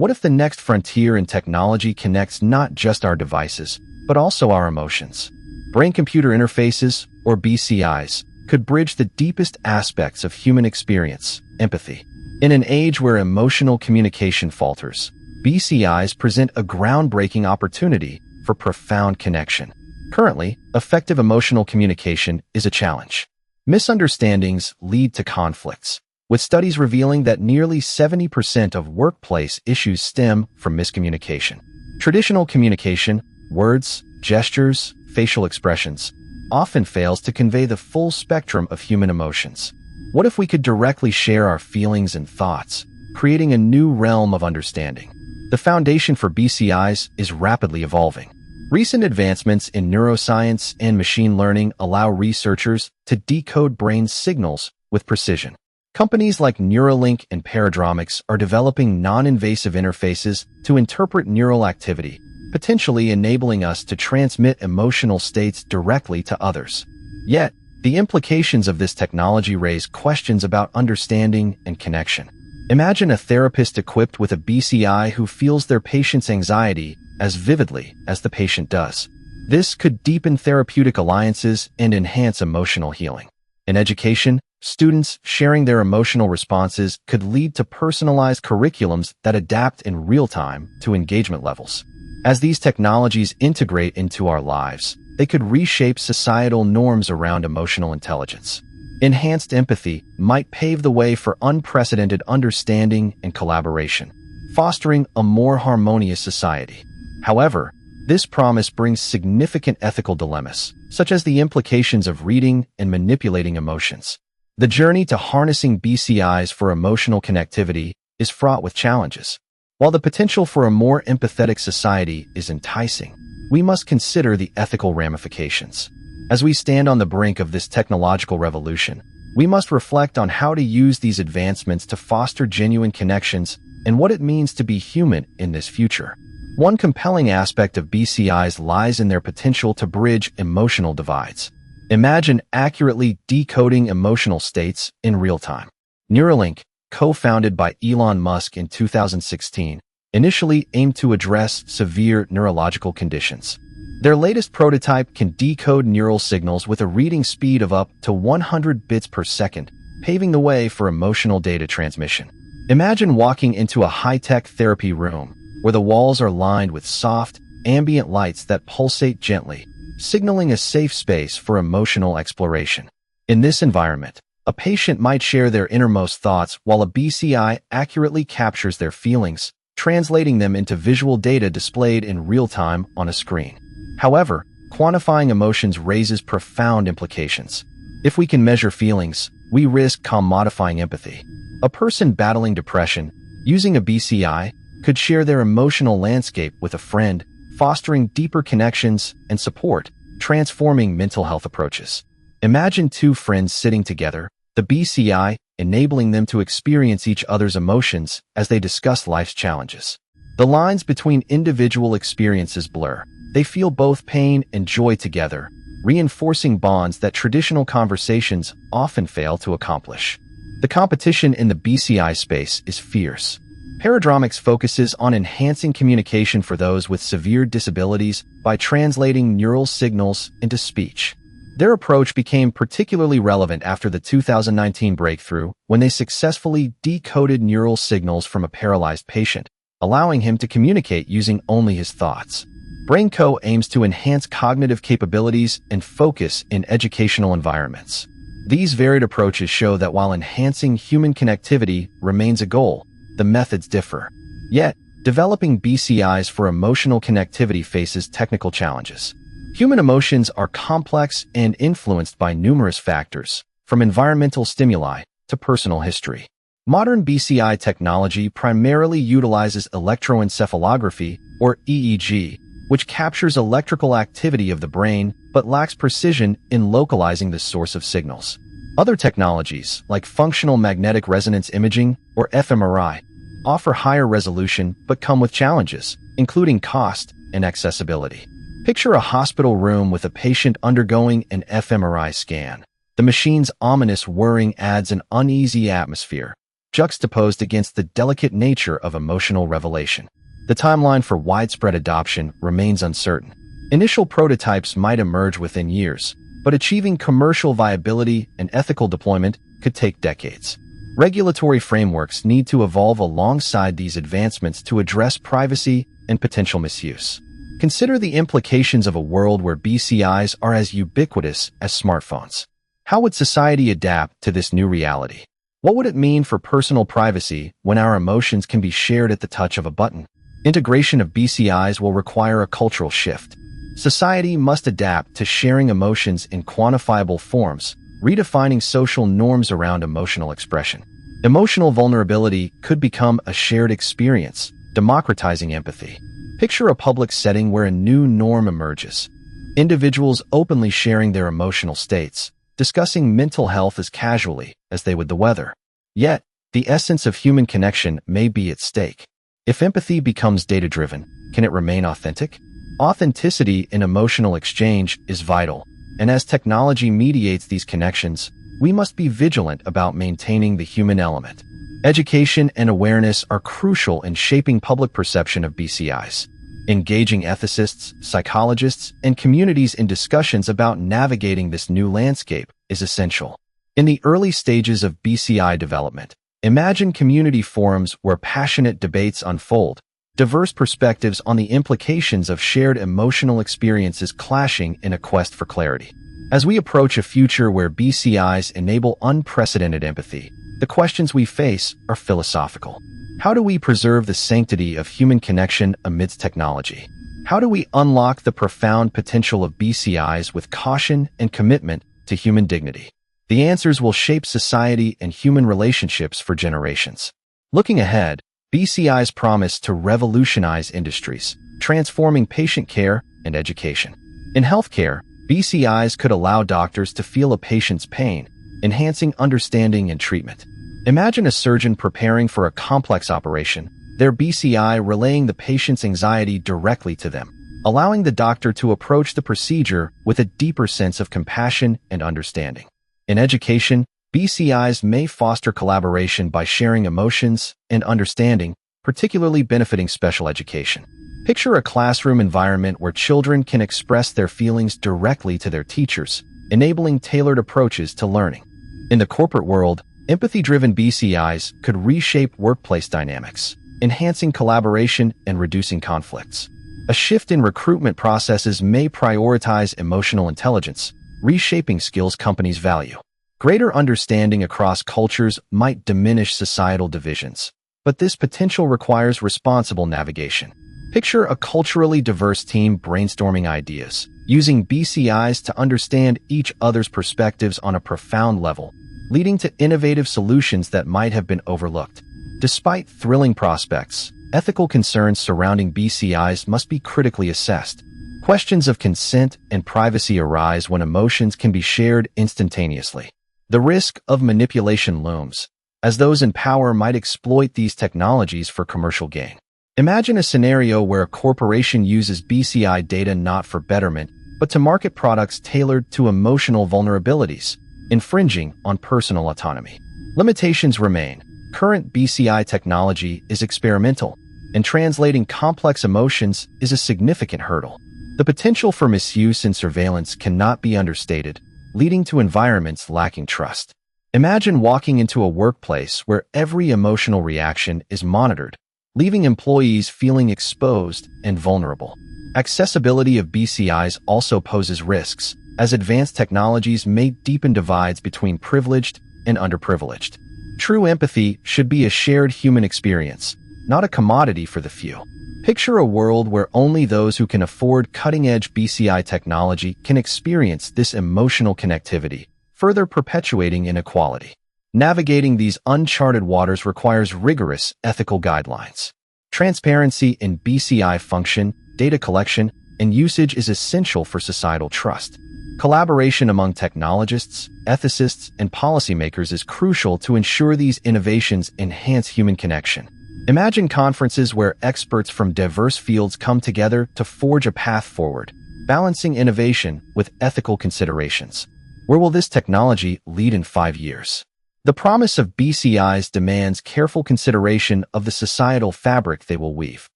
What if the next frontier in technology connects not just our devices, but also our emotions? Brain-computer interfaces, or BCIs, could bridge the deepest aspects of human experience, empathy. In an age where emotional communication falters, BCIs present a groundbreaking opportunity for profound connection. Currently, effective emotional communication is a challenge. Misunderstandings lead to conflicts, with studies revealing that nearly 70% of workplace issues stem from miscommunication. Traditional communication, words, gestures, facial expressions, often fails to convey the full spectrum of human emotions. What if we could directly share our feelings and thoughts, creating a new realm of understanding? The foundation for BCIs is rapidly evolving. Recent advancements in neuroscience and machine learning allow researchers to decode brain signals with precision. Companies like Neuralink and Paradromics are developing non-invasive interfaces to interpret neural activity, potentially enabling us to transmit emotional states directly to others. Yet, the implications of this technology raise questions about understanding and connection. Imagine a therapist equipped with a BCI who feels their patient's anxiety as vividly as the patient does. This could deepen therapeutic alliances and enhance emotional healing. In education, students sharing their emotional responses could lead to personalized curriculums that adapt in real time to engagement levels. As these technologies integrate into our lives, they could reshape societal norms around emotional intelligence. Enhanced empathy might pave the way for unprecedented understanding and collaboration, fostering a more harmonious society. However, this promise brings significant ethical dilemmas, such as the implications of reading and manipulating emotions. The journey to harnessing BCIs for emotional connectivity is fraught with challenges. While the potential for a more empathetic society is enticing, we must consider the ethical ramifications. As we stand on the brink of this technological revolution, we must reflect on how to use these advancements to foster genuine connections and what it means to be human in this future. One compelling aspect of BCIs lies in their potential to bridge emotional divides. Imagine accurately decoding emotional states in real time. Neuralink, co-founded by Elon Musk in 2016, initially aimed to address severe neurological conditions. Their latest prototype can decode neural signals with a reading speed of up to 100 bits per second, paving the way for emotional data transmission. Imagine walking into a high-tech therapy room where the walls are lined with soft, ambient lights that pulsate gently, signaling a safe space for emotional exploration. In this environment, a patient might share their innermost thoughts while a BCI accurately captures their feelings, translating them into visual data displayed in real time on a screen. However, quantifying emotions raises profound implications. If we can measure feelings, we risk commodifying empathy. A person battling depression, using a BCI, could share their emotional landscape with a friend, fostering deeper connections and support, transforming mental health approaches. Imagine two friends sitting together, the BCI enabling them to experience each other's emotions as they discuss life's challenges. The lines between individual experiences blur. They feel both pain and joy together, reinforcing bonds that traditional conversations often fail to accomplish. The competition in the BCI space is fierce. Paradromics focuses on enhancing communication for those with severe disabilities by translating neural signals into speech. Their approach became particularly relevant after the 2019 breakthrough when they successfully decoded neural signals from a paralyzed patient, allowing him to communicate using only his thoughts. BrainCo aims to enhance cognitive capabilities and focus in educational environments. These varied approaches show that while enhancing human connectivity remains a goal, the methods differ. Yet, developing BCIs for emotional connectivity faces technical challenges. Human emotions are complex and influenced by numerous factors, from environmental stimuli to personal history. Modern BCI technology primarily utilizes electroencephalography, or EEG, which captures electrical activity of the brain but lacks precision in localizing the source of signals. Other technologies, like functional magnetic resonance imaging, or fMRI, offer higher resolution but come with challenges, including cost and accessibility. Picture a hospital room with a patient undergoing an fMRI scan. The machine's ominous whirring adds an uneasy atmosphere, juxtaposed against the delicate nature of emotional revelation. The timeline for widespread adoption remains uncertain. Initial prototypes might emerge within years, but achieving commercial viability and ethical deployment could take decades. Regulatory frameworks need to evolve alongside these advancements to address privacy and potential misuse. Consider the implications of a world where BCIs are as ubiquitous as smartphones. How would society adapt to this new reality? What would it mean for personal privacy when our emotions can be shared at the touch of a button? Integration of BCIs will require a cultural shift. Society must adapt to sharing emotions in quantifiable forms, redefining social norms around emotional expression. Emotional vulnerability could become a shared experience, democratizing empathy. Picture a public setting where a new norm emerges. Individuals openly sharing their emotional states, discussing mental health as casually as they would the weather. Yet, the essence of human connection may be at stake. If empathy becomes data-driven, can it remain authentic? Authenticity in emotional exchange is vital, and as technology mediates these connections, we must be vigilant about maintaining the human element. Education and awareness are crucial in shaping public perception of BCIs. Engaging ethicists, psychologists, and communities in discussions about navigating this new landscape is essential. In the early stages of BCI development, imagine community forums where passionate debates unfold, diverse perspectives on the implications of shared emotional experiences clashing in a quest for clarity. As we approach a future where BCIs enable unprecedented empathy, the questions we face are philosophical. How do we preserve the sanctity of human connection amidst technology? How do we unlock the profound potential of BCIs with caution and commitment to human dignity? The answers will shape society and human relationships for generations. Looking ahead, BCIs promise to revolutionize industries, transforming patient care and education. In healthcare, BCIs could allow doctors to feel a patient's pain, enhancing understanding and treatment. Imagine a surgeon preparing for a complex operation, their BCI relaying the patient's anxiety directly to them, allowing the doctor to approach the procedure with a deeper sense of compassion and understanding. In education, BCIs may foster collaboration by sharing emotions and understanding, particularly benefiting special education. Picture a classroom environment where children can express their feelings directly to their teachers, enabling tailored approaches to learning. In the corporate world, empathy-driven BCIs could reshape workplace dynamics, enhancing collaboration and reducing conflicts. A shift in recruitment processes may prioritize emotional intelligence, reshaping skills companies value. Greater understanding across cultures might diminish societal divisions, but this potential requires responsible navigation. Picture a culturally diverse team brainstorming ideas, using BCIs to understand each other's perspectives on a profound level, leading to innovative solutions that might have been overlooked. Despite thrilling prospects, ethical concerns surrounding BCIs must be critically assessed. Questions of consent and privacy arise when emotions can be shared instantaneously. The risk of manipulation looms, as those in power might exploit these technologies for commercial gain. Imagine a scenario where a corporation uses BCI data not for betterment, but to market products tailored to emotional vulnerabilities, infringing on personal autonomy. Limitations remain. Current BCI technology is experimental, and translating complex emotions is a significant hurdle. The potential for misuse and surveillance cannot be understated, leading to environments lacking trust. Imagine walking into a workplace where every emotional reaction is monitored, leaving employees feeling exposed and vulnerable. Accessibility of BCIs also poses risks, as advanced technologies may deepen divides between privileged and underprivileged. True empathy should be a shared human experience, not a commodity for the few. Picture a world where only those who can afford cutting-edge BCI technology can experience this emotional connectivity, further perpetuating inequality. Navigating these uncharted waters requires rigorous ethical guidelines. Transparency in BCI function, data collection, and usage is essential for societal trust. Collaboration among technologists, ethicists, and policymakers is crucial to ensure these innovations enhance human connection. Imagine conferences where experts from diverse fields come together to forge a path forward, balancing innovation with ethical considerations. Where will this technology lead in 5 years? The promise of BCIs demands careful consideration of the societal fabric they will weave.